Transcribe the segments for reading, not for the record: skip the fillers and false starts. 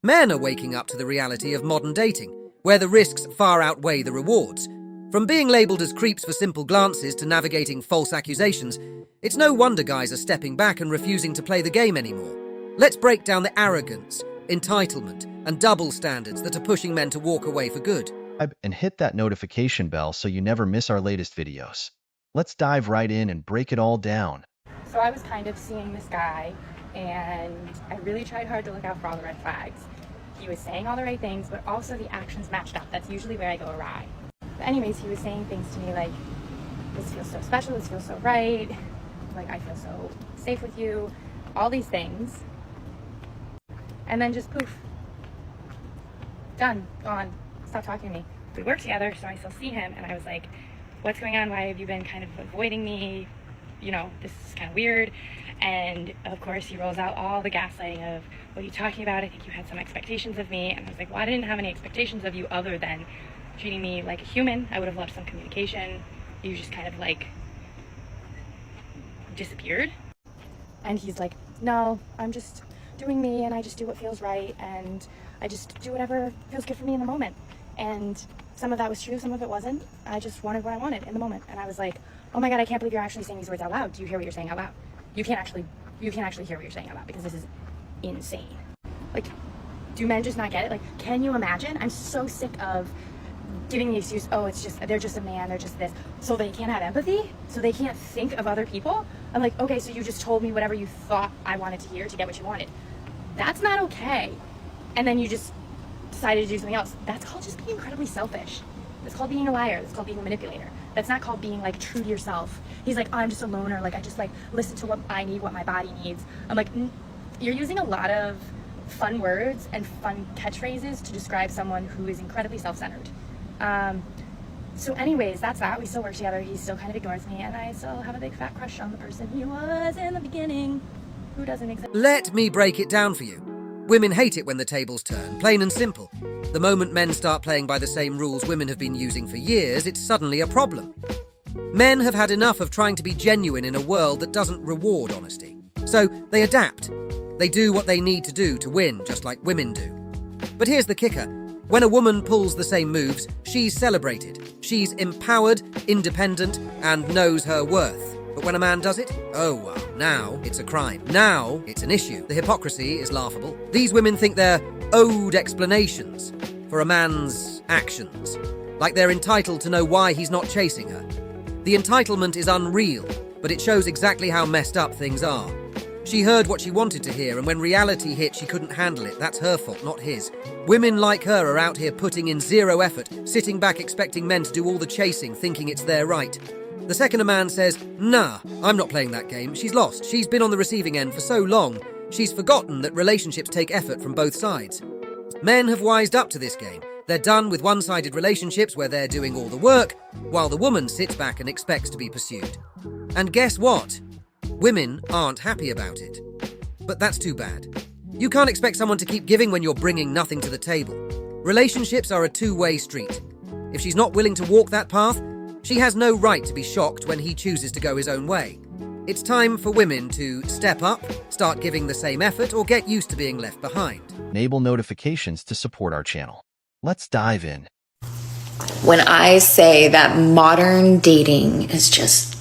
Men are waking up to the reality of modern dating, where the risks far outweigh the rewards. From being labelled as creeps for simple glances to navigating false accusations, it's no wonder guys are stepping back and refusing to play the game anymore. Let's break down the arrogance, entitlement, and double standards that are pushing men to walk away for good. And hit that notification bell so you never miss our latest videos. Let's dive right in and break it all down. So I was kind of seeing this guy, and I really tried hard to look out for all the red flags. He was saying all the right things, but also the actions matched up. That's usually where I go awry. But anyways, he was saying things to me like, this feels so special, this feels so right, like I feel so safe with you, all these things. And then just poof, done, gone, stop talking to me. We work together, so I still see him, and I was like, what's going on? Why have you been kind of avoiding me? You know, this is kind of weird. And of course he rolls out all the gaslighting of, what are you talking about? I think you had some expectations of me. And I was like, well, I didn't have any expectations of you other than treating me like a human. I would have loved some communication. You just kind of like disappeared. And he's like, no, I'm just doing me, and I just do what feels right, and I just do whatever feels good for me in the moment. And some of that was true, some of it wasn't. I just wanted what I wanted in the moment. And I was like, oh my God, I can't believe you're actually saying these words out loud. Do you hear what you're saying out loud? You can't actually hear what you're saying out loud, because this is insane. Like, do men just not get it? Like, can you imagine? I'm so sick of giving the excuse, oh, it's just, they're just a man, they're just this. So they can't have empathy? So they can't think of other people? I'm like, okay, so you just told me whatever you thought I wanted to hear to get what you wanted. That's not okay. And then you just decided to do something else. That's called just being incredibly selfish. That's called being a liar. That's called being a manipulator. That's not called being like true to yourself. He's like, oh, I'm just a loner. Like, I just like listen to what I need, what my body needs. I'm like, you're using a lot of fun words and fun catchphrases to describe someone who is incredibly self-centered. So anyways, that's that. We still work together. He still kind of ignores me, and I still have a big fat crush on the person he was in the beginning, who doesn't exist. Let me break it down for you. Women hate it when the tables turn, plain and simple. The moment men start playing by the same rules women have been using for years, it's suddenly a problem. Men have had enough of trying to be genuine in a world that doesn't reward honesty. So they adapt. They do what they need to do to win, just like women do. But here's the kicker. When a woman pulls the same moves, she's celebrated. She's empowered, independent, and knows her worth. But when a man does it, oh well, now it's a crime. Now it's an issue. The hypocrisy is laughable. These women think they're owed explanations for a man's actions, like they're entitled to know why he's not chasing her. The entitlement is unreal, but it shows exactly how messed up things are. She heard what she wanted to hear, and when reality hit, she couldn't handle it. That's her fault, not his. Women like her are out here putting in zero effort, sitting back expecting men to do all the chasing, thinking it's their right. The second a man says, nah, I'm not playing that game, she's lost. She's been on the receiving end for so long, she's forgotten that relationships take effort from both sides. Men have wised up to this game. They're done with one-sided relationships where they're doing all the work, while the woman sits back and expects to be pursued. And guess what? Women aren't happy about it. But that's too bad. You can't expect someone to keep giving when you're bringing nothing to the table. Relationships are a two-way street. If she's not willing to walk that path, she has no right to be shocked when he chooses to go his own way. It's time for women to step up, start giving the same effort, or get used to being left behind. Enable notifications to support our channel. Let's dive in. When I say that modern dating is just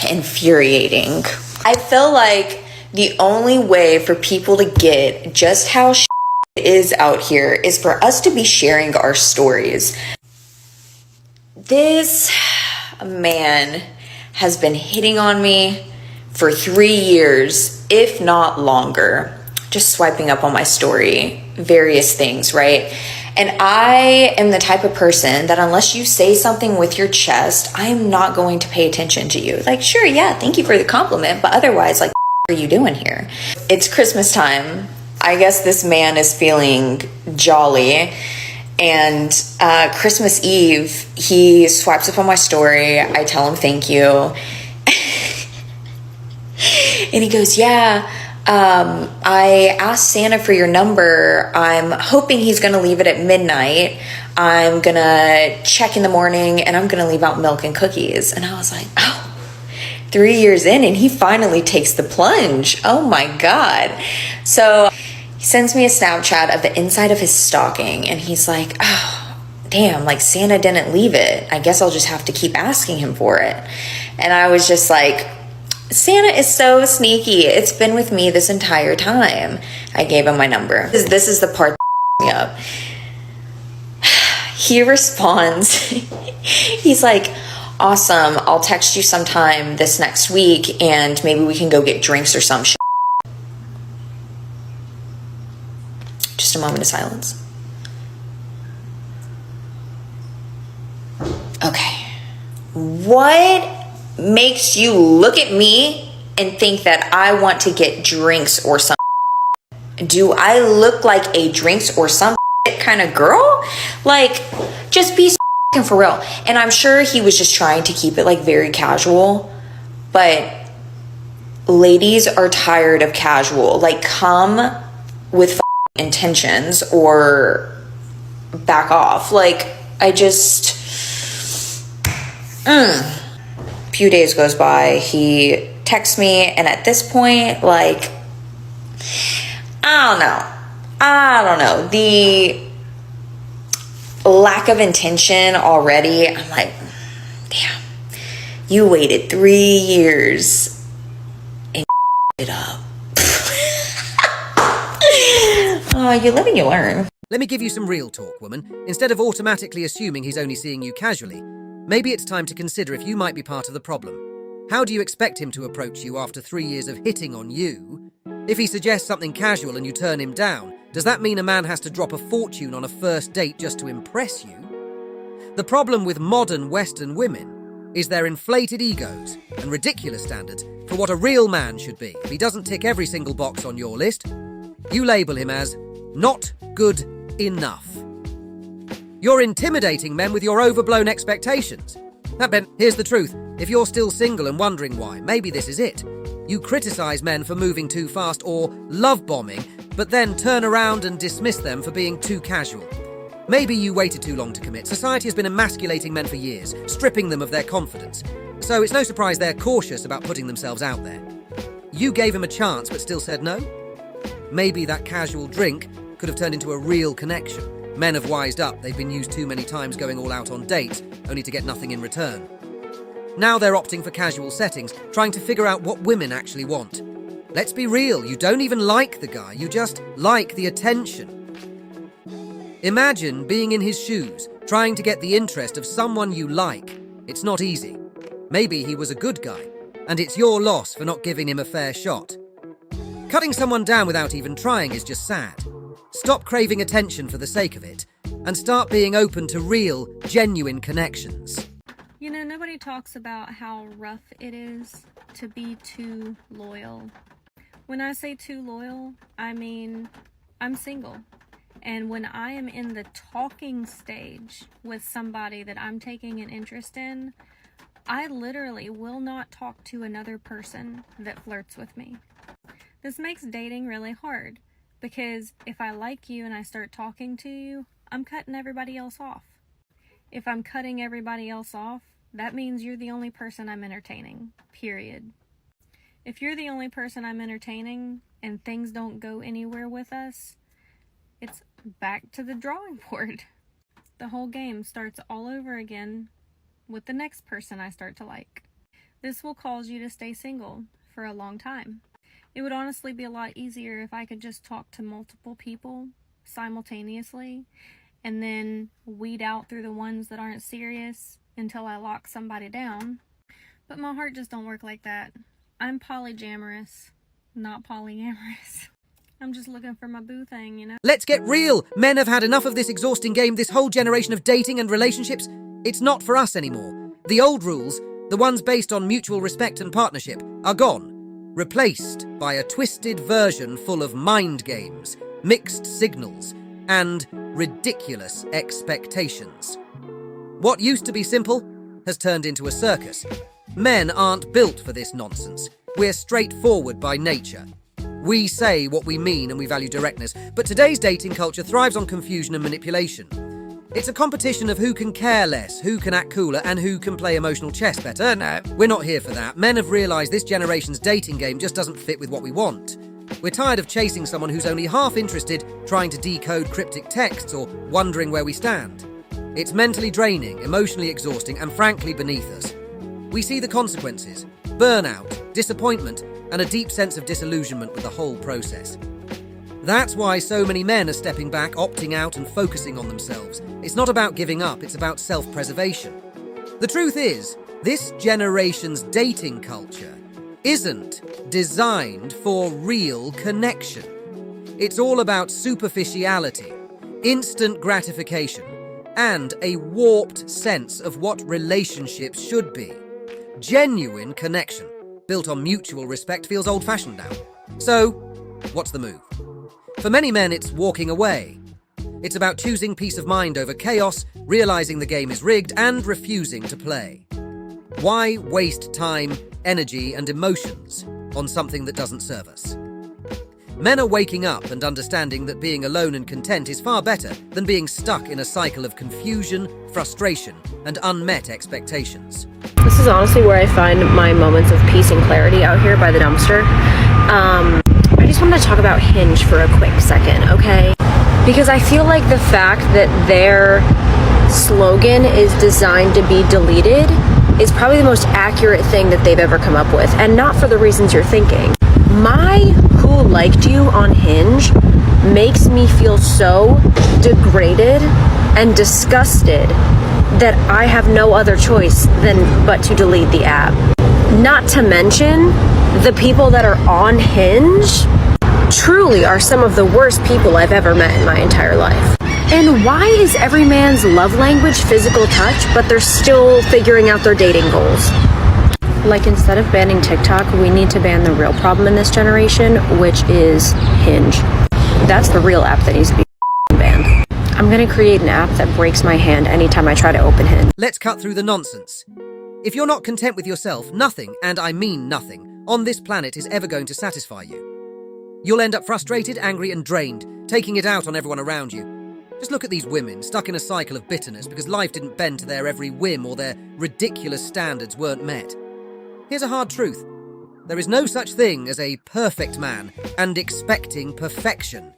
infuriating, I feel like the only way for people to get just how it is out here is for us to be sharing our stories. This man has been hitting on me for 3 years, if not longer, just swiping up on my story, various things, right? And I am the type of person that unless you say something with your chest, I'm not going to pay attention to you. Like, sure, yeah, thank you for the compliment, but otherwise, like, what are you doing here? It's Christmas time. I guess this man is feeling jolly. And Christmas Eve, he swipes up on my story. I tell him thank you. And he goes, yeah, I asked Santa for your number. I'm hoping he's going to leave it at midnight. I'm going to check in the morning, and I'm going to leave out milk and cookies. And I was like, oh, 3 years in, and he finally takes the plunge. Oh my God. So He sends me a Snapchat of the inside of his stocking, and he's like, oh, damn, like Santa didn't leave it. I guess I'll just have to keep asking him for it. And I was just like, Santa is so sneaky. It's been with me this entire time. I gave him my number. This is the part that me up. He responds, he's like, awesome, I'll text you sometime this next week and maybe we can go get drinks or some shit. Just a moment of silence. Okay. What makes you look at me and think that I want to get drinks or some shit? Do I look like a drinks or some shit kind of girl? Like, just be for real. And I'm sure he was just trying to keep it like very casual, but ladies are tired of casual. Like, come with intentions or back off. Like, I just few days goes by, he texts me, and at this point, like, I don't know, the lack of intention already. I'm like, damn, you waited 3 years and it up. Oh, you live and you learn. Let me give you some real talk, woman. Instead of automatically assuming he's only seeing you casually, maybe it's time to consider if you might be part of the problem. How do you expect him to approach you after 3 years of hitting on you? If he suggests something casual and you turn him down, does that mean a man has to drop a fortune on a first date just to impress you? The problem with modern Western women is their inflated egos and ridiculous standards for what a real man should be. If he doesn't tick every single box on your list, you label him as not good enough. You're intimidating men with your overblown expectations. Ben, here's the truth. If you're still single and wondering why, maybe this is it. You criticize men for moving too fast or love bombing, but then turn around and dismiss them for being too casual. Maybe you waited too long to commit. Society has been emasculating men for years, stripping them of their confidence. So it's no surprise they're cautious about putting themselves out there. You gave him a chance but still said no? Maybe that casual drink could have turned into a real connection. Men have wised up. They've been used too many times going all out on dates, only to get nothing in return. Now they're opting for casual settings, trying to figure out what women actually want. Let's be real, you don't even like the guy, you just like the attention. Imagine being in his shoes, trying to get the interest of someone you like. It's not easy. Maybe he was a good guy, and it's your loss for not giving him a fair shot. Cutting someone down without even trying is just sad. Stop craving attention for the sake of it, and start being open to real, genuine connections. You know, nobody talks about how rough it is to be too loyal. When I say too loyal, I mean I'm single. And when I am in the talking stage with somebody that I'm taking an interest in, I literally will not talk to another person that flirts with me. This makes dating really hard because if I like you and I start talking to you, I'm cutting everybody else off. If I'm cutting everybody else off, that means you're the only person I'm entertaining, period. If you're the only person I'm entertaining and things don't go anywhere with us, it's back to the drawing board. The whole game starts all over again with the next person I start to like. This will cause you to stay single for a long time. It would honestly be a lot easier if I could just talk to multiple people simultaneously and then weed out through the ones that aren't serious until I lock somebody down. But my heart just don't work like that. I'm polyamorous, not polyamorous. I'm just looking for my boo thing, you know? Let's get real! Men have had enough of this exhausting game, this whole generation of dating and relationships. It's not for us anymore. The old rules, the ones based on mutual respect and partnership, are gone. Replaced by a twisted version full of mind games, mixed signals, and ridiculous expectations. What used to be simple has turned into a circus. Men aren't built for this nonsense. We're straightforward by nature. We say what we mean and we value directness, but today's dating culture thrives on confusion and manipulation. It's a competition of who can care less, who can act cooler, and who can play emotional chess better. No, we're not here for that. Men have realised this generation's dating game just doesn't fit with what we want. We're tired of chasing someone who's only half interested, trying to decode cryptic texts or wondering where we stand. It's mentally draining, emotionally exhausting, and frankly beneath us. We see the consequences: burnout, disappointment, and a deep sense of disillusionment with the whole process. That's why so many men are stepping back, opting out, and focusing on themselves. It's not about giving up, it's about self-preservation. The truth is, this generation's dating culture isn't designed for real connection. It's all about superficiality, instant gratification, and a warped sense of what relationships should be. Genuine connection, built on mutual respect, feels old-fashioned now. So, what's the move? For many men, it's walking away. It's about choosing peace of mind over chaos, realizing the game is rigged, and refusing to play. Why waste time, energy, and emotions on something that doesn't serve us? Men are waking up and understanding that being alone and content is far better than being stuck in a cycle of confusion, frustration, and unmet expectations. This is honestly where I find my moments of peace and clarity out here by the dumpster. I just wanted to talk about Hinge for a quick second, okay? Because I feel like the fact that their slogan is designed to be deleted is probably the most accurate thing that they've ever come up with, and not for the reasons you're thinking. My who liked you on Hinge makes me feel so degraded and disgusted that I have no other choice but to delete the app. Not to mention, the people that are on Hinge truly are some of the worst people I've ever met in my entire life. And why is every man's love language physical touch, but they're still figuring out their dating goals? Like, instead of banning TikTok, we need to ban the real problem in this generation, which is Hinge. That's the real app that needs to be banned. I'm gonna create an app that breaks my hand anytime I try to open Hinge. Let's cut through the nonsense. If you're not content with yourself, nothing, and I mean nothing, on this planet is ever going to satisfy you. You'll end up frustrated, angry, and drained, taking it out on everyone around you. Just look at these women, stuck in a cycle of bitterness because life didn't bend to their every whim or their ridiculous standards weren't met. Here's a hard truth. There is no such thing as a perfect man and expecting perfection.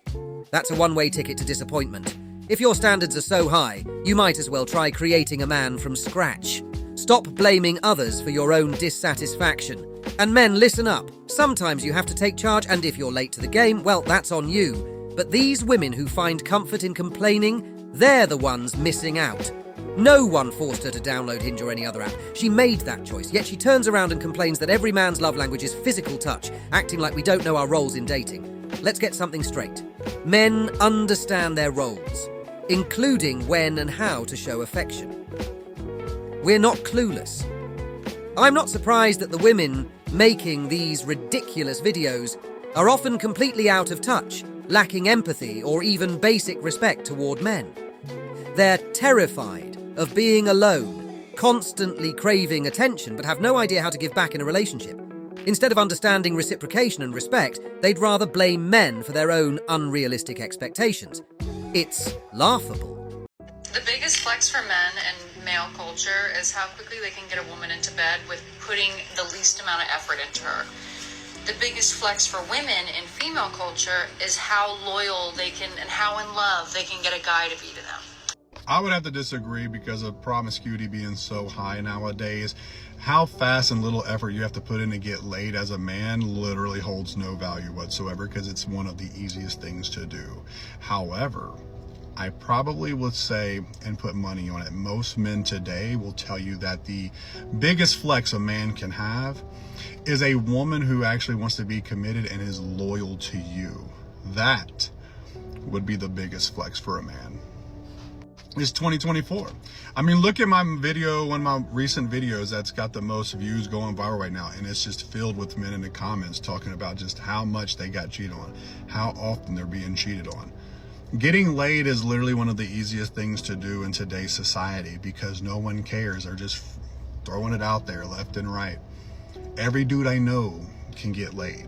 That's a one-way ticket to disappointment. If your standards are so high, you might as well try creating a man from scratch. Stop blaming others for your own dissatisfaction. And men, listen up. Sometimes you have to take charge, and if you're late to the game, well, that's on you. But these women who find comfort in complaining, they're the ones missing out. No one forced her to download Hinge or any other app. She made that choice, yet she turns around and complains that every man's love language is physical touch, acting like we don't know our roles in dating. Let's get something straight. Men understand their roles, including when and how to show affection. We're not clueless. I'm not surprised that the women making these ridiculous videos are often completely out of touch, lacking empathy or even basic respect toward men. They're terrified of being alone, constantly craving attention but have no idea how to give back in a relationship. Instead of understanding reciprocation and respect, they'd rather blame men for their own unrealistic expectations. It's laughable. The biggest flex for men in male culture is how quickly they can get a woman into bed with putting the least amount of effort into her. The biggest flex for women in female culture is how loyal they can and how in love they can get a guy to be to them. I would have to disagree because of promiscuity being so high nowadays. How fast and little effort you have to put in to get laid as a man literally holds no value whatsoever because it's one of the easiest things to do. However, I probably would say and put money on it, most men today will tell you that the biggest flex a man can have is a woman who actually wants to be committed and is loyal to you. That would be the biggest flex for a man. It's 2024. I mean, look at my video, one of my recent videos that's got the most views going viral right now, and it's just filled with men in the comments talking about just how much they got cheated on, how often they're being cheated on. Getting laid is literally one of the easiest things to do in today's society because no one cares. They're just throwing it out there left and right. Every dude I know can get laid.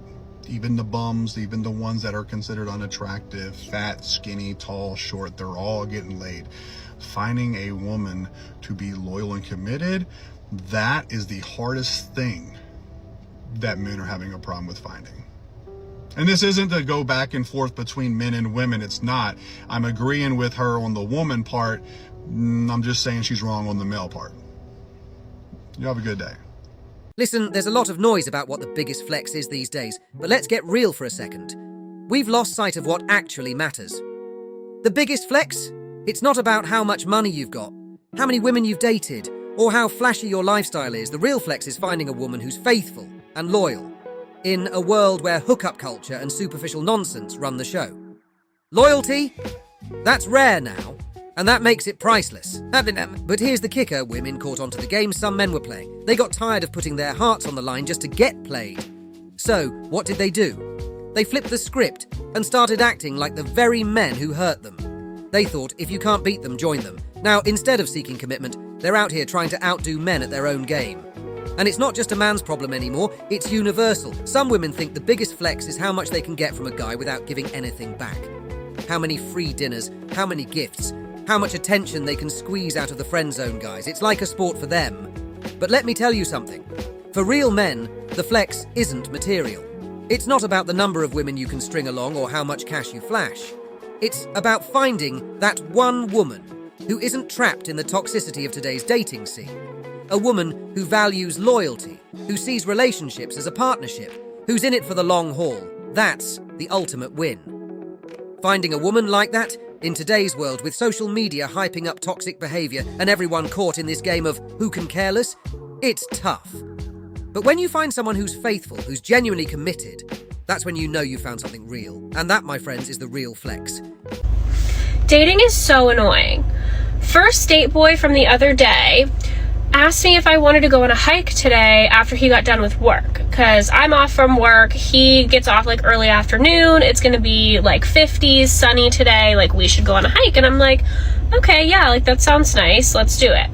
Even the bums, even the ones that are considered unattractive, fat, skinny, tall, short, they're all getting laid. Finding a woman to be loyal and committed, that is the hardest thing that men are having a problem with finding. And this isn't to go back and forth between men and women. It's not. I'm agreeing with her on the woman part. I'm just saying she's wrong on the male part. You have a good day. Listen, there's a lot of noise about what the biggest flex is these days, but let's get real for a second. We've lost sight of what actually matters. The biggest flex? It's not about how much money you've got, how many women you've dated, or how flashy your lifestyle is. The real flex is finding a woman who's faithful and loyal, in a world where hookup culture and superficial nonsense run the show. Loyalty? That's rare now, and that makes it priceless. But here's the kicker: women caught onto the game some men were playing. They got tired of putting their hearts on the line just to get played. So, what did they do? They flipped the script and started acting like the very men who hurt them. They thought if you can't beat them, join them. Now, instead of seeking commitment, they're out here trying to outdo men at their own game. And it's not just a man's problem anymore, it's universal. Some women think the biggest flex is how much they can get from a guy without giving anything back. How many free dinners, how many gifts, how much attention they can squeeze out of the friend zone guys. It's like a sport for them. But let me tell you something. For real men, the flex isn't material. It's not about the number of women you can string along or how much cash you flash. It's about finding that one woman who isn't trapped in the toxicity of today's dating scene. A woman who values loyalty, who sees relationships as a partnership, who's in it for the long haul. That's the ultimate win. Finding a woman like that, in today's world with social media hyping up toxic behavior and everyone caught in this game of who can care less, it's tough. But when you find someone who's faithful, who's genuinely committed, that's when you know you found something real. And that, my friends, is the real flex. Dating is so annoying. First date boy from the other day asked me if I wanted to go on a hike today after he got done with work, because I'm off from work. He gets off like early afternoon. It's gonna be like 50s, sunny today. Like, we should go on a hike. And I'm like, okay, yeah, like that sounds nice. Let's do it.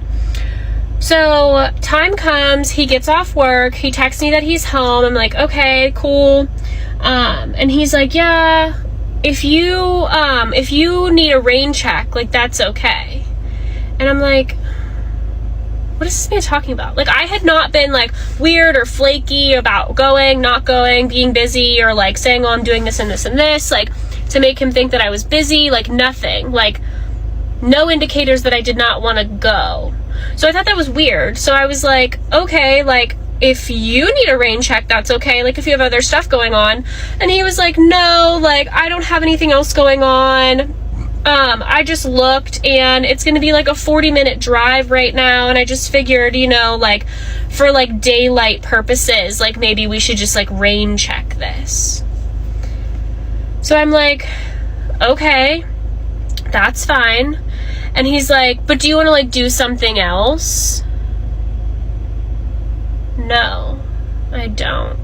So time comes, he gets off work. He texts me that he's home. I'm like, okay, cool. And he's like, yeah, if you need a rain check, like that's okay. And I'm like, what is this man talking about? Like, I had not been like weird or flaky about going, not going, being busy, or like saying, oh, I'm doing this and this and this, like to make him think that I was busy, like nothing, like no indicators that I did not want to go. So I thought that was weird. So I was like, okay, like if you need a rain check, that's okay. Like if you have other stuff going on. And he was like, no, like I don't have anything else going on. I just looked and it's going to be like a 40-minute drive right now. And I just figured, you know, like for like daylight purposes, like maybe we should just like rain check this. So I'm like, okay, that's fine. And he's like, but do you want to like do something else? No, I don't.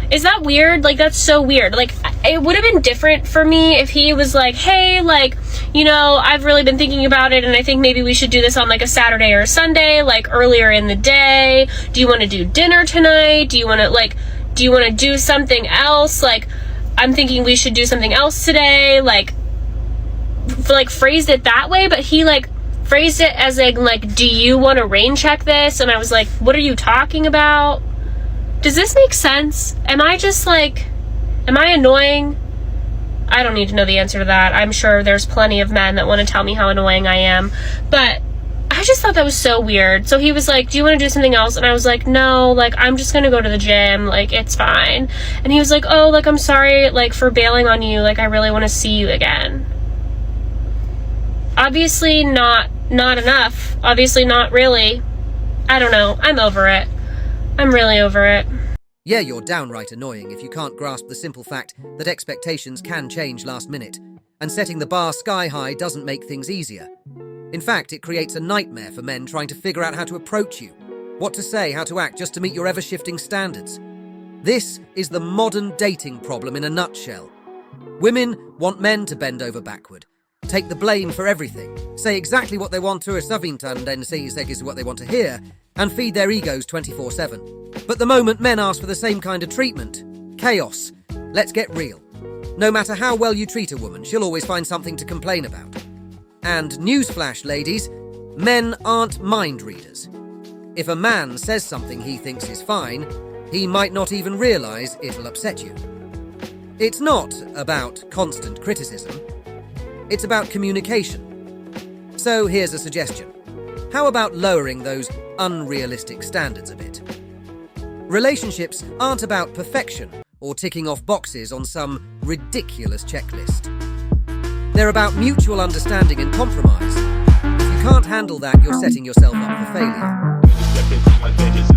Is that weird? Like, that's so weird. Like, it would have been different for me if he was like, hey, like, you know, I've really been thinking about it and I think maybe we should do this on like a Saturday or a Sunday, like earlier in the day. Do you want to do dinner tonight? Do you want to do something else? Like, I'm thinking we should do something else today. Like phrased it that way, but he like phrased it as like, do you want to rain check this? And I was like, what are you talking about? Does this make sense? Am I just like, am I annoying? I don't need to know the answer to that. I'm sure there's plenty of men that want to tell me how annoying I am, but I just thought that was so weird. So he was like, do you want to do something else? And I was like, no, like I'm just gonna go to the gym, like it's fine. And he was like, oh, like I'm sorry like for bailing on you, like I really want to see you again. Obviously not enough. Obviously not really. I don't know. I'm over it. I'm really over it. Yeah, you're downright annoying if you can't grasp the simple fact that expectations can change last minute, and setting the bar sky high doesn't make things easier. In fact, it creates a nightmare for men trying to figure out how to approach you, what to say, how to act, just to meet your ever-shifting standards. This is the modern dating problem in a nutshell. Women want men to bend over backward, take the blame for everything, say exactly what they want to a savintan, then say what they want to hear, and feed their egos 24/7. But the moment men ask for the same kind of treatment, chaos. Let's get real. No matter how well you treat a woman, she'll always find something to complain about. And newsflash, ladies, men aren't mind readers. If a man says something he thinks is fine, he might not even realise it'll upset you. It's not about constant criticism. It's about communication. So here's a suggestion. How about lowering those unrealistic standards a bit? Relationships aren't about perfection or ticking off boxes on some ridiculous checklist. They're about mutual understanding and compromise. If you can't handle that, you're setting yourself up for failure.